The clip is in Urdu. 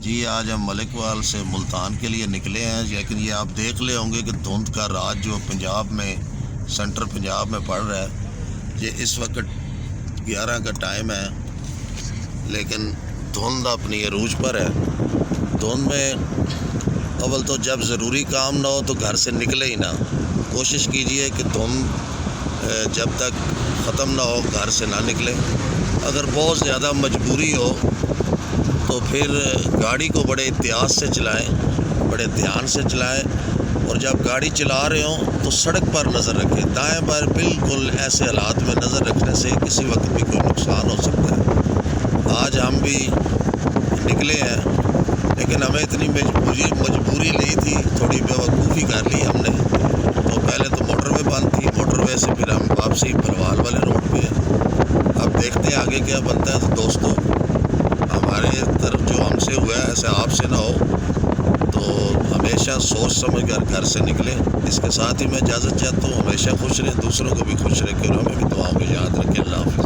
جی آج ہم ملک وال سے ملتان کے لیے نکلے ہیں، لیکن یہ آپ دیکھ لے ہوں گے کہ دھند کا راج جو پنجاب میں سینٹر پنجاب میں پڑ رہا ہے۔ یہ اس وقت 11 کا ٹائم ہے، لیکن دھند اپنی عروج پر ہے۔ دھند میں اول تو جب ضروری کام نہ ہو تو گھر سے نکلے ہی نہ۔ کوشش کیجئے کہ دھند جب تک ختم نہ ہو گھر سے نہ نکلے۔ اگر بہت زیادہ مجبوری ہو تو پھر گاڑی کو بڑے احتیاط سے چلائیں، بڑے دھیان سے چلائیں، اور جب گاڑی چلا رہے ہوں تو سڑک پر نظر رکھیں۔ دائیں بائیں بالکل ایسے حالات میں نظر رکھنے سے کسی وقت بھی کوئی نقصان ہو سکتا ہے۔ آج ہم بھی نکلے ہیں، لیکن ہمیں اتنی مجبوری نہیں تھی، تھوڑی بیوقوفی کر لی ہم نے۔ تو پہلے تو موٹر وے بند تھی، موٹر وے سے پھر ہم واپسی بلوال والے روڈ پہ ہیں۔ اب دیکھتے ہیں آگے کیا بنتا ہے۔ تو دوستو، ہمارے طرف جو ہم سے ہوا ہے ایسے آپ سے نہ ہو، تو ہمیشہ سوچ سمجھ کر گھر سے نکلیں۔ اس کے ساتھ ہی میں اجازت چاہتا ہوں۔ ہمیشہ خوش رہیں، دوسروں کو بھی خوش رکھیں اور ہمیں بھی دعاؤں میں یاد رکھیں۔ اللہ حافظ۔